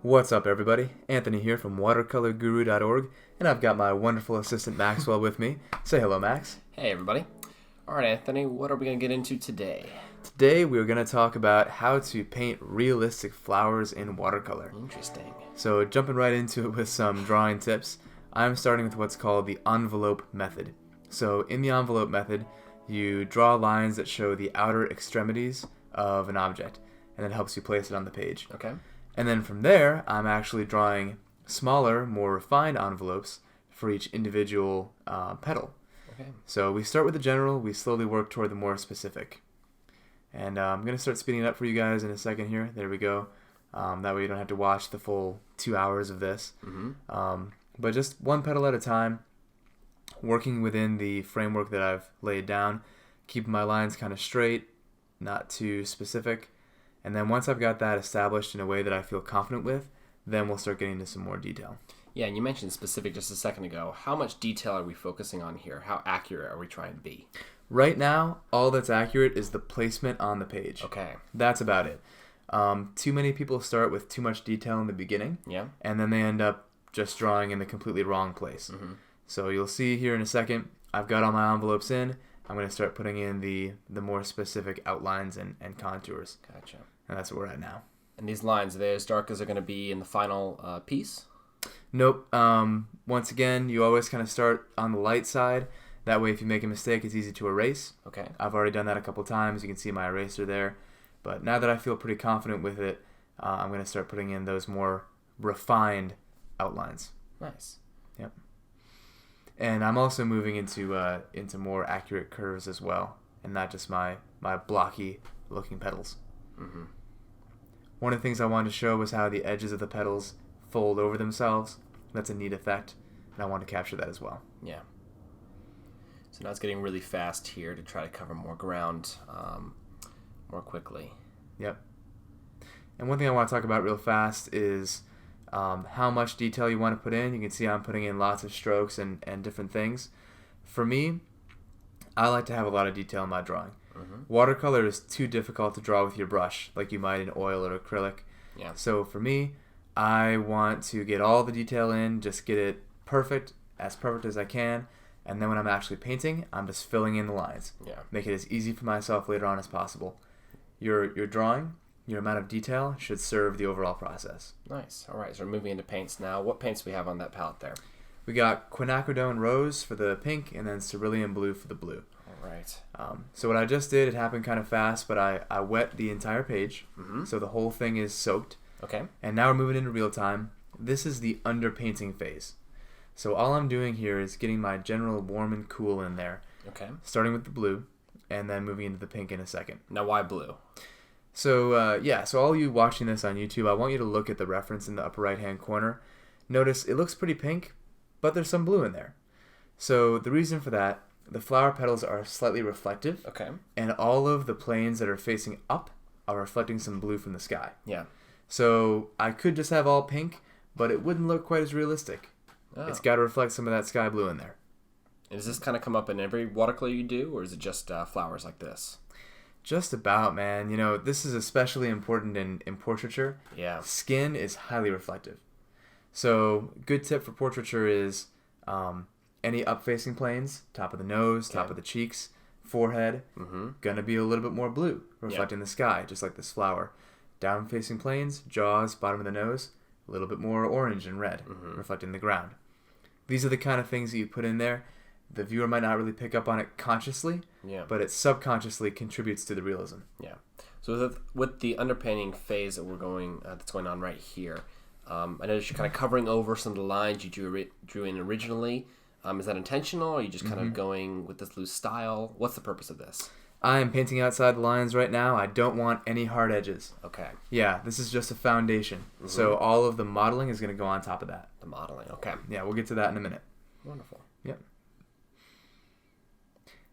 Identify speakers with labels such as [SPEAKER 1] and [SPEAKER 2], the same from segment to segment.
[SPEAKER 1] What's up, everybody? Anthony here from watercolorguru.org, and I've got my wonderful assistant Maxwell with me. Say hello, Max.
[SPEAKER 2] Hey, everybody. All right, Anthony, what are we going to get into today?
[SPEAKER 1] Today, we're going to talk about how to paint realistic flowers in watercolor.
[SPEAKER 2] Interesting.
[SPEAKER 1] So, jumping right into it with some drawing tips, I'm starting with what's called the envelope method. So, in the envelope method, you draw lines that show the outer extremities of an object, and it helps you place it on the page.
[SPEAKER 2] Okay.
[SPEAKER 1] And then from there, I'm actually drawing smaller, more refined envelopes for each individual petal.
[SPEAKER 2] Okay.
[SPEAKER 1] So we start with the general, we slowly work toward the more specific. And I'm going to start speeding it up for you guys in a second here. There we go. That way you don't have to watch the full 2 hours of this.
[SPEAKER 2] Mm-hmm.
[SPEAKER 1] But just one petal at a time, working within the framework that I've laid down, keeping my lines kind of straight, not too specific. And then once I've got that established in a way that I feel confident with, then we'll start getting into some more detail.
[SPEAKER 2] Yeah, and you mentioned specific just a second ago. How much detail are we focusing on here? How accurate are we trying to be?
[SPEAKER 1] Right now, all that's accurate is the placement on the page.
[SPEAKER 2] Okay.
[SPEAKER 1] That's about it. Too many people start with too much detail in the beginning,
[SPEAKER 2] Yeah.
[SPEAKER 1] and then they end up just drawing in the completely wrong place.
[SPEAKER 2] Mm-hmm.
[SPEAKER 1] So you'll see here in a second, I've got all my envelopes in. I'm going to start putting in the more specific outlines and contours.
[SPEAKER 2] Gotcha.
[SPEAKER 1] And that's where we're at now.
[SPEAKER 2] And these lines, are they as dark as they're going to be in the final piece?
[SPEAKER 1] Nope. Once again, you always kind of start on the light side. That way, if you make a mistake, it's easy to erase.
[SPEAKER 2] Okay.
[SPEAKER 1] I've already done that a couple times. You can see my eraser there. But now that I feel pretty confident with it, I'm going to start putting in those more refined outlines.
[SPEAKER 2] Nice.
[SPEAKER 1] Yep. And I'm also moving into more accurate curves as well, and not just my blocky looking petals.
[SPEAKER 2] Mm-hmm.
[SPEAKER 1] One of the things I wanted to show was how the edges of the petals fold over themselves. That's a neat effect, and I want to capture that as well.
[SPEAKER 2] Yeah. So now it's getting really fast here to try to cover more ground more quickly.
[SPEAKER 1] Yep. And one thing I want to talk about real fast is how much detail you want to put in. You can see I'm putting in lots of strokes and different things. For me, I like to have a lot of detail in my drawing.
[SPEAKER 2] Mm-hmm.
[SPEAKER 1] Watercolor is too difficult to draw with your brush, like you might in oil or acrylic.
[SPEAKER 2] Yeah.
[SPEAKER 1] So for me, I want to get all the detail in, just get it perfect as I can, and then when I'm actually painting, I'm just filling in the lines.
[SPEAKER 2] Yeah.
[SPEAKER 1] Make it as easy for myself later on as possible. Your drawing, your amount of detail should serve the overall process.
[SPEAKER 2] Nice. All right, so we're moving into paints now. What paints do we have on that palette there?
[SPEAKER 1] We got quinacridone rose for the pink, and then cerulean blue for the blue.
[SPEAKER 2] All right.
[SPEAKER 1] So what I just did, it happened kind of fast, but I wet the entire page,
[SPEAKER 2] Mm-hmm.
[SPEAKER 1] so the whole thing is soaked.
[SPEAKER 2] Okay.
[SPEAKER 1] And now we're moving into real time. This is the underpainting phase. So all I'm doing here is getting my general warm and cool in there,
[SPEAKER 2] Okay.
[SPEAKER 1] starting with the blue, and then moving into the pink in a second.
[SPEAKER 2] Now, why blue?
[SPEAKER 1] So so all you watching this on YouTube, I want you to look at the reference in the upper right-hand corner. Notice it looks pretty pink, but there's some blue in there. So the reason for that, the flower petals are slightly reflective,
[SPEAKER 2] Okay.
[SPEAKER 1] and all of the planes that are facing up are reflecting some blue from the sky.
[SPEAKER 2] Yeah.
[SPEAKER 1] So I could just have all pink, but it wouldn't look quite as realistic.
[SPEAKER 2] Oh.
[SPEAKER 1] It's got to reflect some of that sky blue in there.
[SPEAKER 2] And does this kind of come up in every watercolor you do, or is it just flowers like this?
[SPEAKER 1] Just about, man. You know, this is especially important in portraiture.
[SPEAKER 2] Yeah.
[SPEAKER 1] Skin is highly reflective. So good tip for portraiture is any up-facing planes, top of the nose, top
[SPEAKER 2] Okay.
[SPEAKER 1] of the cheeks, forehead,
[SPEAKER 2] Mm-hmm.
[SPEAKER 1] going to be a little bit more blue, reflecting the sky, just like this flower. Down-facing planes, jaws, bottom of the nose, a little bit more orange and red,
[SPEAKER 2] Mm-hmm.
[SPEAKER 1] reflecting the ground. These are the kind of things that you put in there. The viewer might not really pick up on it consciously,
[SPEAKER 2] Yeah.
[SPEAKER 1] but it subconsciously contributes to the realism.
[SPEAKER 2] Yeah. So with the underpainting phase that we're going that's going on right here, I noticed you're kind of covering over some of the lines you drew in originally. Is that intentional, or are you just kind of going with this loose style? What's the purpose of this?
[SPEAKER 1] I am painting outside the lines right now. I don't want any hard edges.
[SPEAKER 2] Okay.
[SPEAKER 1] Yeah, this is just a foundation.
[SPEAKER 2] Mm-hmm.
[SPEAKER 1] So all of the modeling is going to go on top of that.
[SPEAKER 2] The modeling. Okay.
[SPEAKER 1] Yeah, we'll get to that in a minute.
[SPEAKER 2] Wonderful.
[SPEAKER 1] Yep.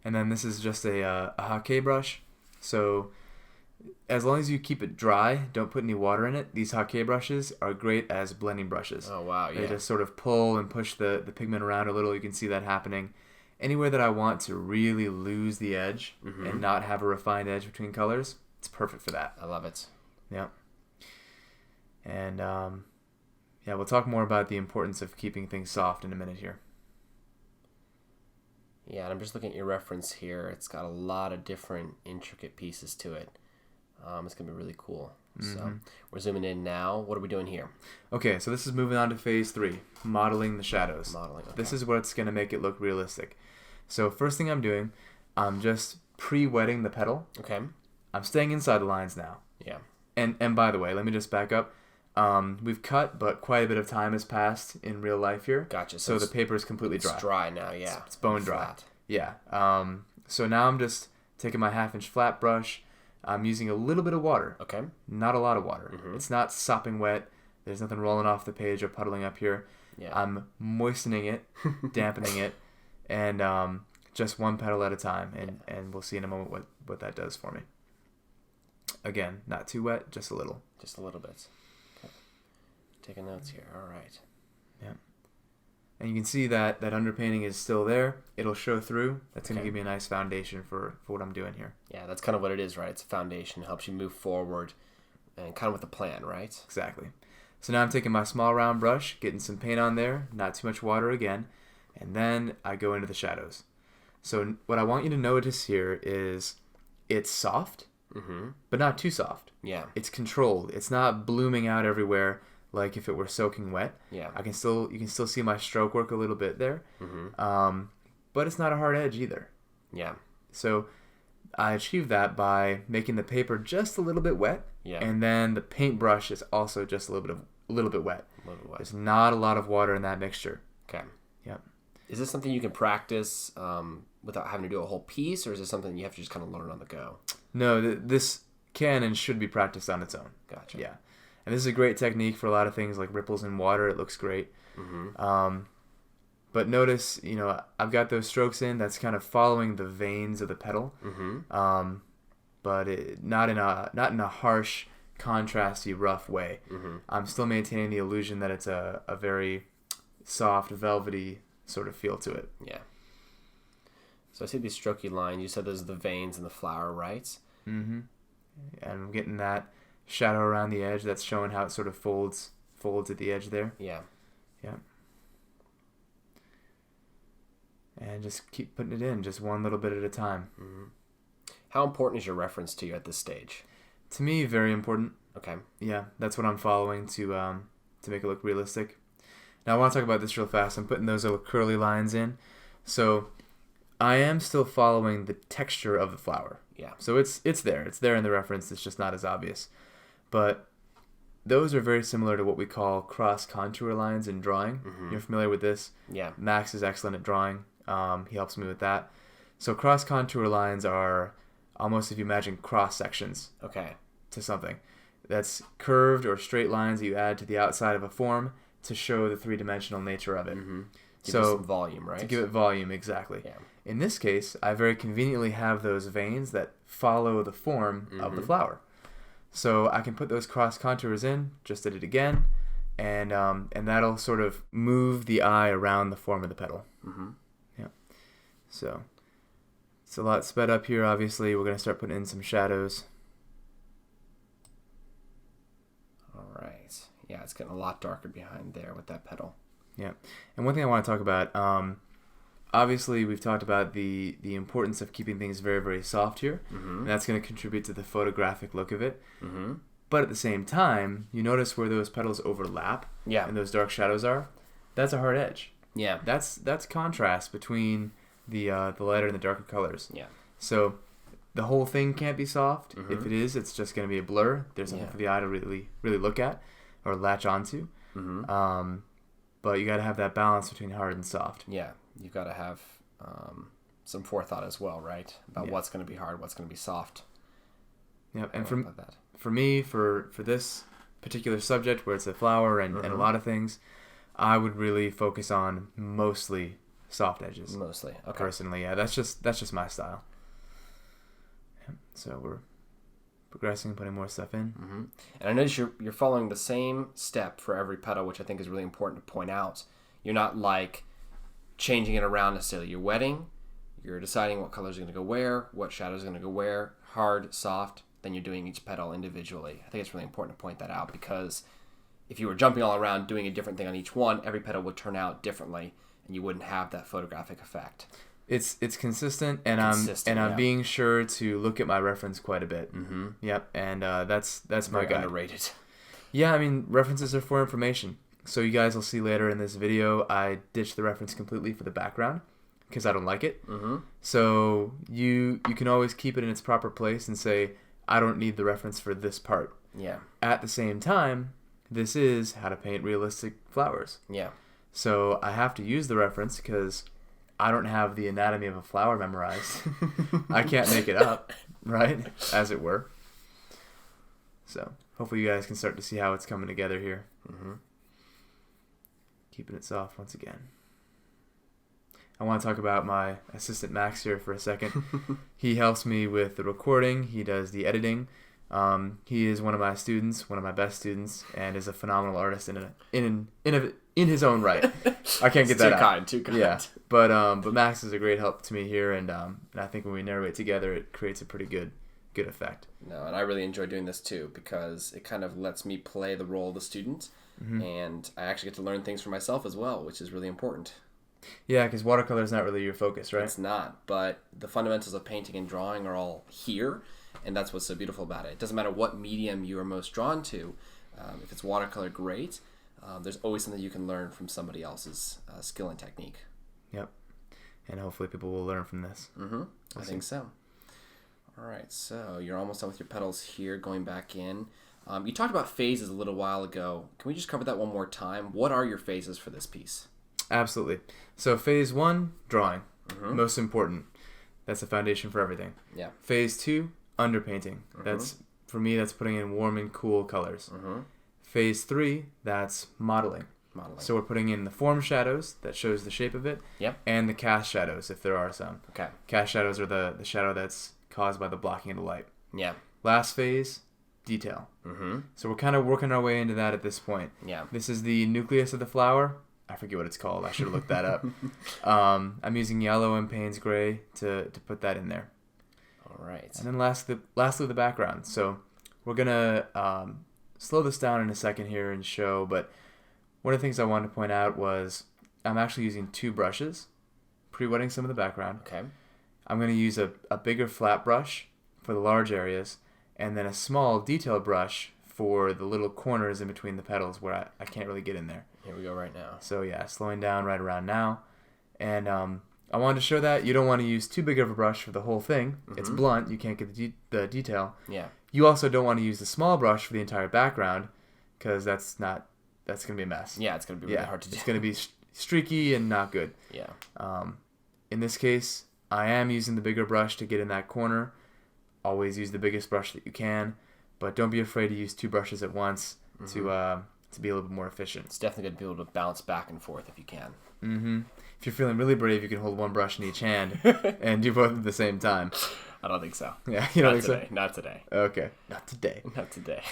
[SPEAKER 1] And then this is just a Hake brush. So as long as you keep it dry, don't put any water in it, these Hake brushes are great as blending brushes.
[SPEAKER 2] Oh, wow. Yeah.
[SPEAKER 1] They just sort of pull and push the pigment around a little. You can see that happening. Anywhere that I want to really lose the edge and not have a refined edge between colors, it's perfect for that.
[SPEAKER 2] I love it.
[SPEAKER 1] Yeah. And Yeah, we'll talk more about the importance of keeping things soft in a minute here.
[SPEAKER 2] Yeah, and I'm just looking at your reference here. It's got a lot of different intricate pieces to it. It's going to be really cool. So we're zooming in now. What are we doing here?
[SPEAKER 1] Okay, so this is moving on to phase 3, modeling the shadows.
[SPEAKER 2] Modeling, okay.
[SPEAKER 1] This is what's going to make it look realistic. So first thing I'm doing, I'm just pre-wetting the petal.
[SPEAKER 2] Okay.
[SPEAKER 1] I'm staying inside the lines now.
[SPEAKER 2] Yeah.
[SPEAKER 1] And by the way, let me just back up. We've cut, but quite a bit of time has passed in real life here.
[SPEAKER 2] Gotcha.
[SPEAKER 1] So the paper is completely dry.
[SPEAKER 2] It's dry now, yeah.
[SPEAKER 1] It's bone dry.
[SPEAKER 2] Flat.
[SPEAKER 1] Yeah. So now I'm just taking my 1/2-inch flat brush. I'm using a little bit of water.
[SPEAKER 2] Okay.
[SPEAKER 1] Not a lot of water. It's not sopping wet. There's nothing rolling off the page or puddling up here.
[SPEAKER 2] Yeah.
[SPEAKER 1] I'm moistening it, dampening it, and just one petal at a time. And we'll see in a moment what that does for me. Again, not too wet, just a little.
[SPEAKER 2] Just a little bit. Okay. Taking notes here. All right.
[SPEAKER 1] Yeah. And you can see that underpainting is still there. It'll show through. That's going to give me a nice foundation for what I'm doing here.
[SPEAKER 2] Yeah, that's kind of what it is, right? It's a foundation. It helps you move forward and kind of with a plan, right?
[SPEAKER 1] Exactly. So now I'm taking my small round brush, getting some paint on there, not too much water again, and then I go into the shadows. So what I want you to notice here is it's soft, but not too soft.
[SPEAKER 2] Yeah.
[SPEAKER 1] It's controlled. It's not blooming out everywhere like if it were soaking wet.
[SPEAKER 2] Yeah.
[SPEAKER 1] You can still see my stroke work a little bit there. But it's not a hard edge either.
[SPEAKER 2] Yeah.
[SPEAKER 1] So I achieved that by making the paper just a little bit wet.
[SPEAKER 2] Yeah.
[SPEAKER 1] And then the paintbrush is also just a little bit wet.
[SPEAKER 2] A little bit wet.
[SPEAKER 1] There's not a lot of water in that mixture.
[SPEAKER 2] Okay.
[SPEAKER 1] Yep.
[SPEAKER 2] Is this something you can practice without having to do a whole piece, or is this something you have to just kind of learn on the go?
[SPEAKER 1] No, this can and should be practiced on its own.
[SPEAKER 2] Gotcha.
[SPEAKER 1] Yeah. And this is a great technique for a lot of things like ripples in water. It looks great. But notice, I've got those strokes in. That's kind of following the veins of the petal. But not in a harsh, contrasty, rough way. I'm still maintaining the illusion that it's a very soft, velvety sort of feel to it.
[SPEAKER 2] Yeah. So I see these strokey lines. You said those are the veins in the flower, right?
[SPEAKER 1] And I'm getting that shadow around the edge. That's showing how it sort of folds at the edge there.
[SPEAKER 2] Yeah.
[SPEAKER 1] Yeah. And just keep putting it in, just one little bit at a time.
[SPEAKER 2] How important is your reference to you at this stage?
[SPEAKER 1] To me, very important.
[SPEAKER 2] Okay.
[SPEAKER 1] Yeah, that's what I'm following to make it look realistic. Now I want to talk about this real fast. I'm putting those little curly lines in. So I am still following the texture of the flower.
[SPEAKER 2] Yeah.
[SPEAKER 1] So it's there. It's there in the reference. It's just not as obvious. But those are very similar to what we call cross contour lines in drawing. You're familiar with this?
[SPEAKER 2] Yeah.
[SPEAKER 1] Max is excellent at drawing. He helps me with that. So cross contour lines are almost, if you imagine, cross sections.
[SPEAKER 2] Okay.
[SPEAKER 1] To something. That's curved or straight lines that you add to the outside of a form to show the three-dimensional nature of it.
[SPEAKER 2] Give it some volume, right?
[SPEAKER 1] To give it volume, exactly.
[SPEAKER 2] Yeah.
[SPEAKER 1] In this case, I very conveniently have those veins that follow the form of the flower. So I can put those cross contours in, just did it again, and that'll sort of move the eye around the form of the petal. Yeah. So it's a lot sped up here, obviously. We're going to start putting in some shadows.
[SPEAKER 2] All right. Yeah, it's getting a lot darker behind there with that petal.
[SPEAKER 1] Yeah. And one thing I want to talk about, obviously we've talked about the importance of keeping things very, very soft here. And that's going to contribute to the photographic look of it. But at the same time, you notice where those petals overlap and those dark shadows are. That's a hard edge.
[SPEAKER 2] Yeah.
[SPEAKER 1] That's contrast between the lighter and the darker colors.
[SPEAKER 2] Yeah.
[SPEAKER 1] So the whole thing can't be soft. If it is, it's just going to be a blur. There's nothing for the eye to really look at or latch onto. But you got to have that balance between hard and soft.
[SPEAKER 2] Yeah, you've got to have some forethought as well, right? About what's going to be hard, what's going to be soft.
[SPEAKER 1] Yeah, and for me, for this particular subject where it's a flower and a lot of things, I would really focus on mostly soft edges.
[SPEAKER 2] Mostly, okay.
[SPEAKER 1] Personally, yeah, that's just my style. Yeah, so we're progressing, putting more stuff in.
[SPEAKER 2] And I notice you're following the same step for every petal, which I think is really important to point out. You're not like changing it around necessarily. You're wetting, you're deciding what colors are going to go where, what shadows are going to go where, hard, soft, then you're doing each petal individually. I think it's really important to point that out because if you were jumping all around doing a different thing on each one, every petal would turn out differently, and you wouldn't have that photographic effect.
[SPEAKER 1] It's consistent, and
[SPEAKER 2] Consistent,
[SPEAKER 1] I'm
[SPEAKER 2] yeah.
[SPEAKER 1] being sure to look at my reference quite a bit.
[SPEAKER 2] Mm-hmm.
[SPEAKER 1] Yep, and that's my
[SPEAKER 2] Very
[SPEAKER 1] guide.
[SPEAKER 2] underrated.
[SPEAKER 1] Yeah, I mean, references are for information. So you guys will see later in this video, I ditched the reference completely for the background because I don't like it.
[SPEAKER 2] Mm-hmm.
[SPEAKER 1] So you can always keep it in its proper place and say, I don't need the reference for this part.
[SPEAKER 2] Yeah.
[SPEAKER 1] At the same time, this is how to paint realistic flowers.
[SPEAKER 2] Yeah.
[SPEAKER 1] So I have to use the reference because I don't have the anatomy of a flower memorized. I can't make it up, right? As it were. So hopefully you guys can start to see how it's coming together here.
[SPEAKER 2] Mm-hmm.
[SPEAKER 1] Keeping it soft once again. I want to talk about my assistant Max here for a second. He helps me with the recording. He does the editing. He is one of my students, one of my best students, and is a phenomenal artist in his own right. I can't get that out.
[SPEAKER 2] Too kind.
[SPEAKER 1] Yeah, but Max is a great help to me here, and I think when we narrate together, it creates a pretty good effect.
[SPEAKER 2] No, and I really enjoy doing this too because it kind of lets me play the role of the student, and I actually get to learn things for myself as well, which is really important.
[SPEAKER 1] Yeah, because watercolor is not really your focus, right?
[SPEAKER 2] It's not, but the fundamentals of painting and drawing are all here, and that's what's so beautiful about it. It doesn't matter what medium you are most drawn to. If it's watercolor, great. There's always something you can learn from somebody else's skill and technique.
[SPEAKER 1] Yep, and hopefully people will learn from this.
[SPEAKER 2] Mm-hmm. I think so. All right, so you're almost done with your petals here, going back in. You talked about phases a little while ago. Can we just cover that one more time? What are your phases for this piece?
[SPEAKER 1] Absolutely. So phase 1, drawing.
[SPEAKER 2] Mm-hmm.
[SPEAKER 1] Most important. That's the foundation for everything.
[SPEAKER 2] Yeah.
[SPEAKER 1] Phase 2, underpainting.
[SPEAKER 2] Mm-hmm.
[SPEAKER 1] That's, for me, that's putting in warm and cool colors.
[SPEAKER 2] Mm-hmm.
[SPEAKER 1] Phase 3, that's modeling. So we're putting in the form shadows that shows the shape of it.
[SPEAKER 2] Yep.
[SPEAKER 1] And the cast shadows, if there are some.
[SPEAKER 2] Okay.
[SPEAKER 1] Cast shadows are the shadow that's caused by the blocking of the light.
[SPEAKER 2] Yeah.
[SPEAKER 1] Last phase, detail.
[SPEAKER 2] Mm-hmm.
[SPEAKER 1] So we're kind of working our way into that at this point.
[SPEAKER 2] Yeah.
[SPEAKER 1] This is the nucleus of the flower. I forget what it's called. I should have looked that up. I'm using yellow and Payne's gray to put that in there.
[SPEAKER 2] All right.
[SPEAKER 1] And then lastly, the background. So we're going to slow this down in a second here and show, but one of the things I wanted to point out was I'm actually using 2 brushes, pre-wetting some of the background.
[SPEAKER 2] Okay.
[SPEAKER 1] I'm going to use a bigger flat brush for the large areas, and then a small detail brush for the little corners in between the petals where I can't really get in there.
[SPEAKER 2] Here we go right now.
[SPEAKER 1] So yeah, slowing down right around now. And I wanted to show that you don't want to use too big of a brush for the whole thing. Mm-hmm. It's blunt. You can't get the detail.
[SPEAKER 2] Yeah.
[SPEAKER 1] You also don't want to use the small brush for the entire background because that's going to be a mess.
[SPEAKER 2] Yeah, it's going to be really hard to do.
[SPEAKER 1] It's going to be streaky and not good.
[SPEAKER 2] Yeah.
[SPEAKER 1] In this case, I am using the bigger brush to get in that corner. Always use the biggest brush that you can, but don't be afraid to use 2 brushes at once to be a little bit more efficient.
[SPEAKER 2] It's definitely going to be able to bounce back and forth if you can.
[SPEAKER 1] Mm-hmm. If you're feeling really brave, you can hold 1 brush in each hand and do both at the same time.
[SPEAKER 2] I don't think so.
[SPEAKER 1] Yeah, you don't think
[SPEAKER 2] today.
[SPEAKER 1] so?
[SPEAKER 2] Not today.
[SPEAKER 1] Okay, not today.
[SPEAKER 2] Not today.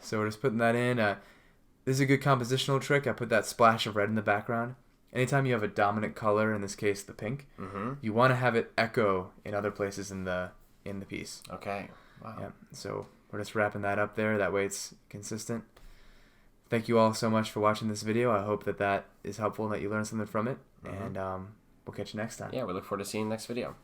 [SPEAKER 1] So we're just putting that in. This is a good compositional trick. I put that splash of red in the background. Anytime you have a dominant color, in this case the pink, you want to have it echo in other places in the piece.
[SPEAKER 2] Okay. Wow.
[SPEAKER 1] Yeah. So we're just wrapping that up there. That way it's consistent. Thank you all so much for watching this video. I hope that is helpful and that you learned something from it. And we'll catch you next time.
[SPEAKER 2] Yeah, we look forward to seeing you in the next video.